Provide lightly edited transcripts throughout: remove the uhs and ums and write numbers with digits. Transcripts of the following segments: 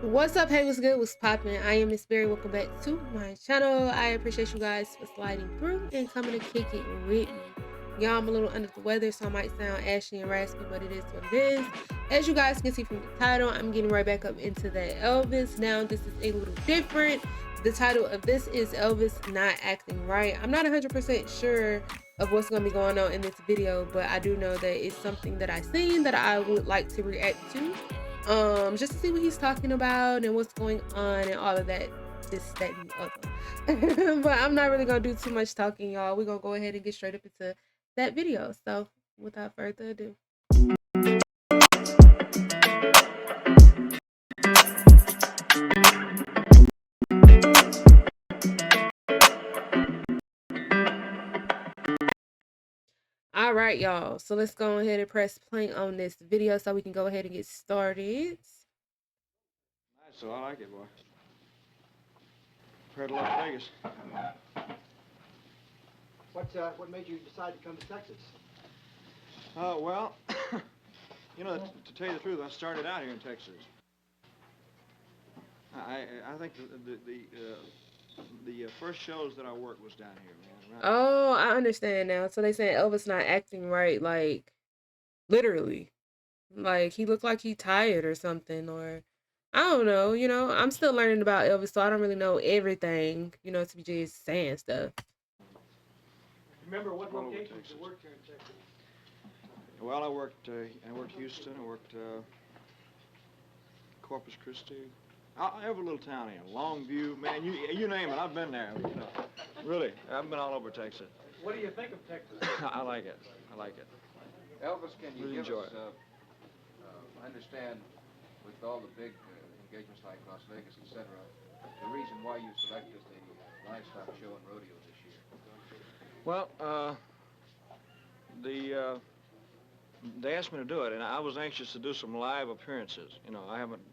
What's up? Hey, what's good? What's poppin'? I am Miss Berry. Welcome back to my channel. I appreciate you guys for sliding through and coming to kick it with me. Y'all, I'm a little under the weather, so I might sound ashy and raspy, but it is what it is. As you guys can see from the title, I'm getting right back up into that Elvis. Now, this is a little different. The title of this is Elvis Not Acting Right. I'm not 100% sure of what's going to be going on in this video, but I do know that it's something that I've seen that I would like to react to, just to see what he's talking about and what's going on and all of that, this, that, and the other. But I'm not really gonna do too much talking, y'all. We're gonna go ahead and get straight up into that video. So without further ado. All right, y'all, so let's go ahead and press play on this video so we can go ahead and get started. Nice, so I like it, boy. Compared to Las Vegas. What made you decide to come to Texas? Well, you know, to tell you the truth, I started out here in Texas. I think the first shows that I worked was down here, man. Oh, I understand now. So they saying Elvis not acting right, like literally. Like he looked like he tired or something, or I don't know, I'm still learning about Elvis, so I don't really know everything, to be just saying stuff. Remember what All over locations Texas. you worked here in Texas? Well, I worked Houston. I worked Corpus Christi. Every little town here, Longview, man. You name it, I've been there. You know, really, I've been all over Texas. What do you think of Texas? I like it. I like it. Elvis, can you Really give enjoy us, it. I understand with all the big engagements like Las Vegas, etc., the reason why you selected the livestock show and rodeo this year? Well, they asked me to do it, and I was anxious to do some live appearances. You know, I haven't.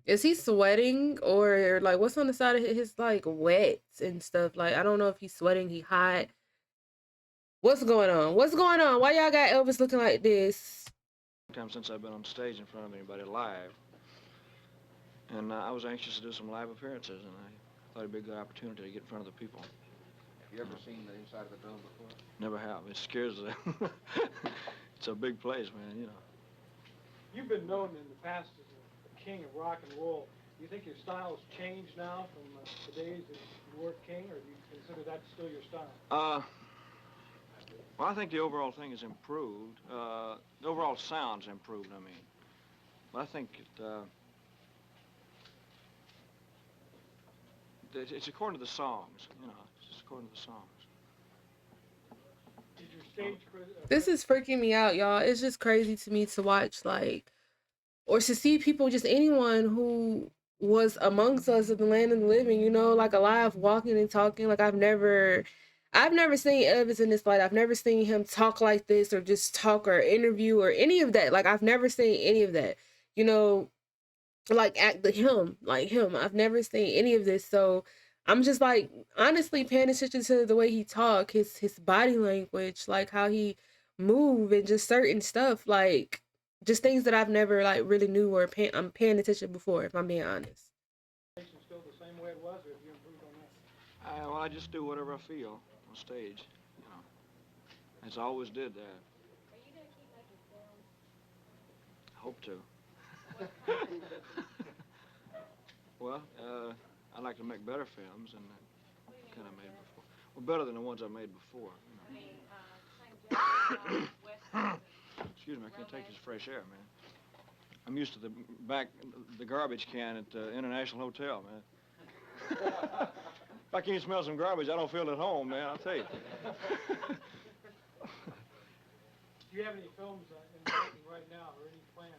Is he sweating, or like what's on the side of his like wet and stuff? Like I don't know if he's sweating, he hot. What's going on? What's going on? Why y'all got Elvis looking like this? Time since I've been on stage in front of anybody live, and I was anxious to do some live appearances, and I thought it'd be a good opportunity to get in front of the people. Have you ever seen the inside of the dome before? Never have. It scares them. It's a big place, man. You know. You've been known in the past as a king of rock and roll. Do you think your style's changed now from the days that you were king, or do you consider that still your style? Well, I think the overall thing has improved. The overall sound's improved, I mean. But I think it's according to the songs, you know. It's according to the songs. Is your stage This is freaking me out, y'all. It's just crazy to me to watch, like, or to see people, just anyone who was amongst us in the land of the living, like alive, walking and talking. Like I've never seen Elvis in this light. I've never seen him talk like this, or just talk or interview or any of that. Like I've never seen any of that. You know, like him. I've never seen any of this. So I'm just like honestly paying attention to the way he talk, his body language, like how he move and just certain stuff, like just things that I've never like really knew or I'm paying attention before, if I'm being honest. still the same way it was, or have you improved on that? Well, I just do whatever I feel on stage, you know. As I always did that. Are you going to keep making films? I hope to. Well, I like to make better films than the kind I made before. Well, better than the ones I made before. I mean, same genre, Western. Excuse me, I can't take this fresh air, man. I'm used to the garbage can at the International Hotel, man. If I can't smell some garbage, I don't feel at home, man, I'll tell you. Do you have any films in the making right now, or any plans?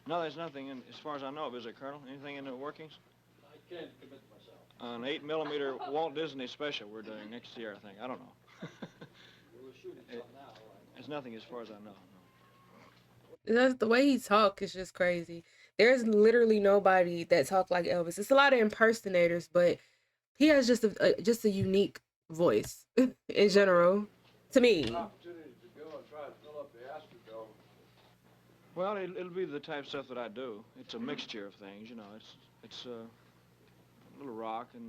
No, there's nothing in, as far as I know of, is there, Colonel? Anything in the workings? I can't commit myself. An 8mm Walt Disney special we're doing next year, I think. I don't know. We're shooting some now, right? There's nothing as far as I know. That's the way he talk is just crazy. There's literally nobody that talk like Elvis. It's a lot of impersonators, but he has just a unique voice in general to me. Opportunity to go and try to fill up the Astrodome Well, it'll be the type of stuff that I do. It's a mixture of things, you know. It's a little rock and a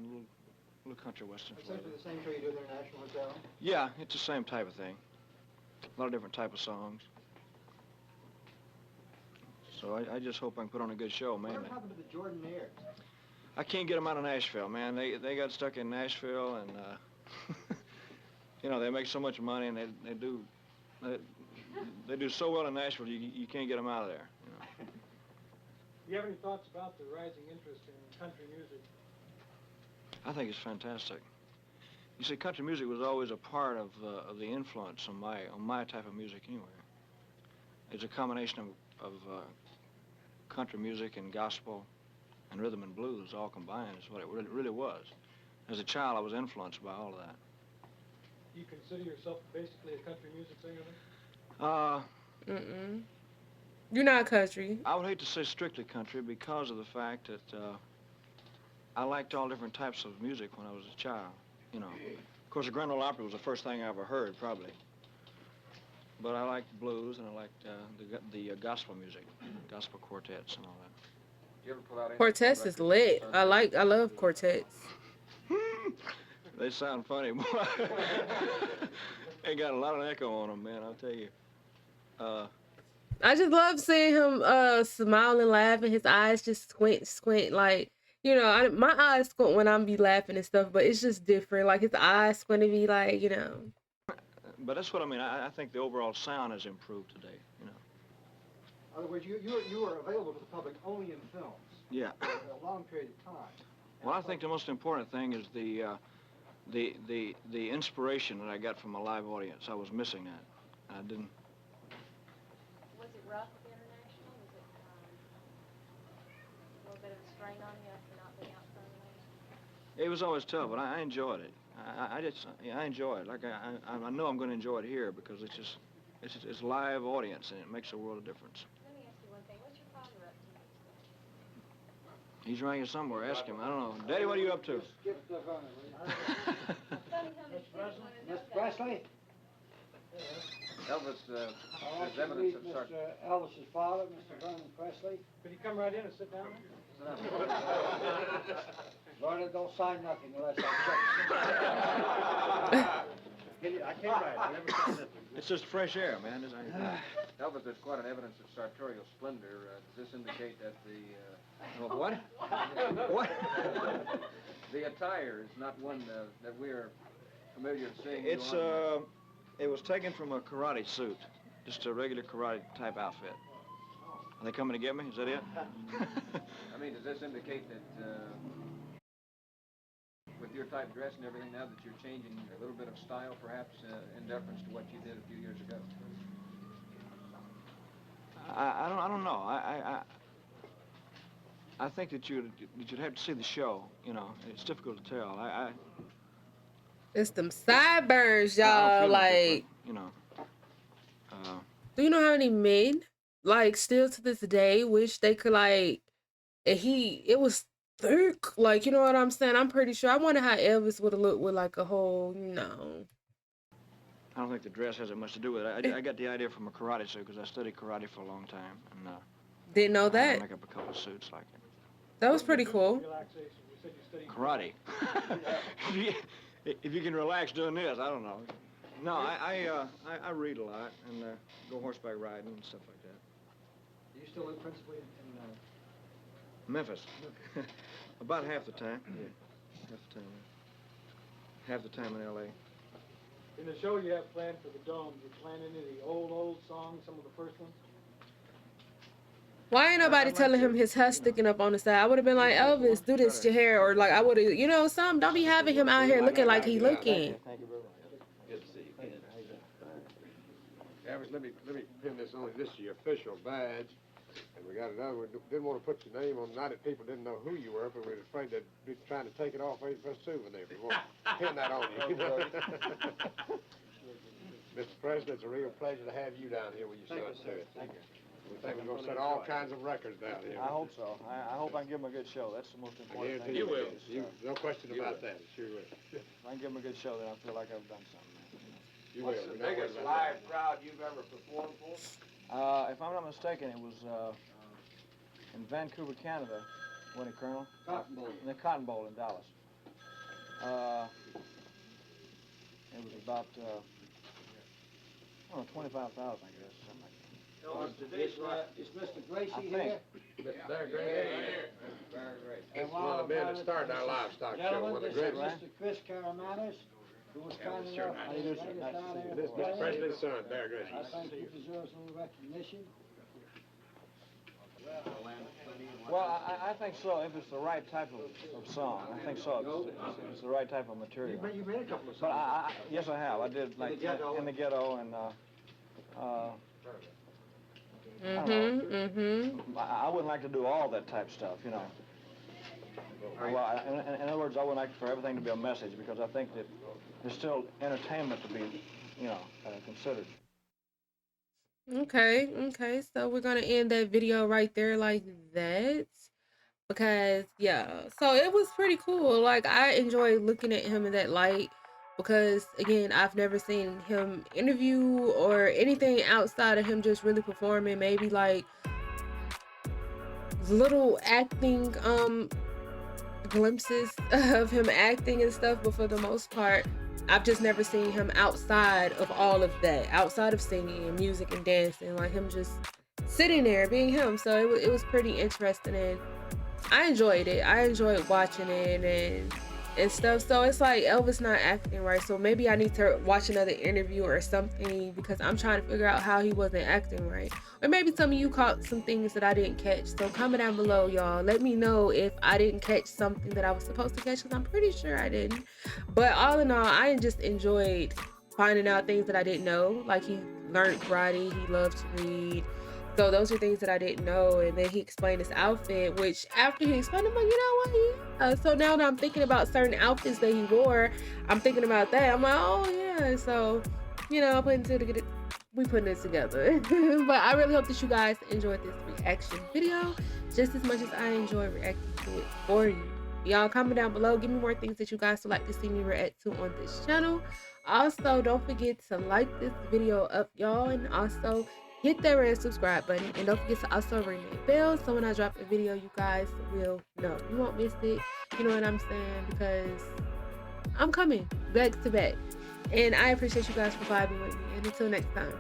little country western flavor. Essentially the same show you do at the International Hotel? Yeah, it's the same type of thing. A lot of different type of songs. So I just hope I can put on a good show, mainly. What happened to the Jordanaires? I can't get them out of Nashville, man. They got stuck in Nashville, and you know, they make so much money, and they do so well in Nashville. You can't get them out of there. You know? Do you have any thoughts about the rising interest in country music? I think it's fantastic. You see, country music was always a part of the influence on my type of music anyway. It's a combination of country music and gospel and rhythm and blues all combined is what it really was. As a child, I was influenced by all of that. Do you consider yourself basically a country music singer then? Mm-mm. You're not country. I would hate to say strictly country because of the fact that I liked all different types of music when I was a child, you know. Of course, the Grand Ole Opry was the first thing I ever heard, probably. But I liked blues and I liked the gospel music, gospel quartets and all that. You ever pull out any Quartets is lit. I love quartets. They sound funny, boy. They got a lot of echo on them, man, I'll tell you. I just love seeing him smile and laugh, and his eyes just squint like, you know, my eyes squint when I'm be laughing and stuff, but it's just different. Like his eyes squint to be like, you know. But that's what I mean. I think the overall sound has improved today, you know. In other words, you are available to the public only in films. Yeah. For a long period of time. Well, I think the most important thing is the inspiration that I got from a live audience. I was missing that. I didn't. Was it rough at the International? Was it a little bit of a strain on you after not being out front of the It was always tough, but I enjoyed it. I enjoy it. Like I know I'm going to enjoy it here because it's live audience and it makes a world of difference. Let me ask you one thing. What's your father up to these days? He's around here somewhere. Ask him. I don't know. Daddy, what are you up to? Skip the phone, Miss Presley? Elvis, I there's want you to evidence meet of Mr. Elvis's father, Mr. Vernon Presley. Could you come right in and sit down? Vernon, don't sign nothing unless I check. I can't write. I never signed it. It's just fresh air, man. Elvis, there's quite an evidence of sartorial splendor. Does this indicate that What? What? the attire is not one that we are familiar with seeing? You on? It was taken from a karate suit, just a regular karate type outfit. Are they coming to get me? Is that it? I mean, does this indicate that with your type dress and everything now that you're changing a little bit of style, perhaps in deference to what you did a few years ago? I don't know. I think that you'd have to see the show. You know, it's difficult to tell. It's them sideburns, I don't y'all. feel Like, different, you know. do you know how many men, like, still to this day, wish they could, like, and it was thick. Like, you know what I'm saying? I'm pretty sure. I wonder how Elvis would have looked with, like, a whole, you know. I don't think the dress has that much to do with it. I got the idea from a karate suit because I studied karate for a long time, and Didn't know I had to that. make up a couple of suits like it. That was pretty cool. Relaxation. You said you studied Karate. If you can relax doing this, I don't know. No, I read a lot and go horseback riding and stuff like that. Do you still live principally in Memphis. About half the time. Yeah, half the time. Half the time in L.A. In the show you have planned for the Dome, do you plan any of the old songs, some of the first ones? Why ain't nobody telling him his hair sticking up on the side? I would have been like, Elvis, do this to your hair. Or like, I would have, you know, don't be having him out here looking like he looking. Thank you very much. Good to see you. Elvis, let me pin this on. This is your official badge. And we got another one. Didn't want to put your name on. Not that people didn't know who you were, but we were afraid they'd be trying to take it off for a souvenir. We want to pin that on you. Mr. President, it's a real pleasure to have you down here with your son, too. Thank you. We think we're going to set all kinds of records down here. I hope so. I hope I can give him a good show. That's the most I important thing. guarantee you will. No question about that. It sure will. If I can give him a good show, then I feel like I've done something. You will. What's the biggest live crowd you've ever performed for? If I'm not mistaken, it was in Vancouver, Canada, wasn't it, Colonel? Cotton Bowl. In the Cotton Bowl in Dallas. It was about, I don't know, 25,000, I guess, something like that. Is Mr. Gracie I here? think. They're great. And One of the men that started our livestock show, one of the Gentlemen, great. this is Mr. Chris Caramanis, who was kind sure. enough How to do you do, bring sir? us Nice to down see here you. This to is Mr. play. Presley's son, Darren Gracie. I think he deserves a little recognition. Well, I think so, if it's the right type of song. I think so. It's the right type of material. You've made a couple of But songs. yes, I have. I did, like, in the ghetto and, I wouldn't like to do all that type stuff, you know. Well, in other words, I would like for everything to be a message because I think that there's still entertainment to be, you know, considered. Okay, so we're gonna end that video right there like that. Because yeah, so it was pretty cool. Like I enjoyed looking at him in that light because again, I've never seen him interview or anything outside of him just really performing. Maybe like little acting glimpses of him acting and stuff, but for the most part, I've just never seen him outside of all of that, outside of singing and music and dancing, like him just sitting there being him. So it was pretty interesting and I enjoyed it. I enjoyed watching it and stuff. So it's like Elvis not acting right. So maybe I need to watch another interview or something because I'm trying to figure out how he wasn't acting right. Or maybe some of you caught some things that I didn't catch. So comment down below, y'all. Let me know if I didn't catch something that I was supposed to catch because I'm pretty sure I didn't. But all in all, I just enjoyed finding out things that I didn't know. Like he learned karate. He loves to read. So those are things that I didn't know. And then he explained his outfit, which after he explained, I'm like, you know what? Yeah. So now that I'm thinking about certain outfits that he wore, I'm thinking about that. I'm like, oh yeah. So, you know, we putting this together. But I really hope that you guys enjoyed this reaction video just as much as I enjoy reacting to it for you. Y'all comment down below. Give me more things that you guys would like to see me react to on this channel. Also, don't forget to like this video up, y'all. And also, hit that red subscribe button and don't forget to also ring that bell so when I drop a video you guys will know. You won't miss it, you know what I'm saying, because I'm coming back to back and I appreciate you guys for vibing with me and until next time.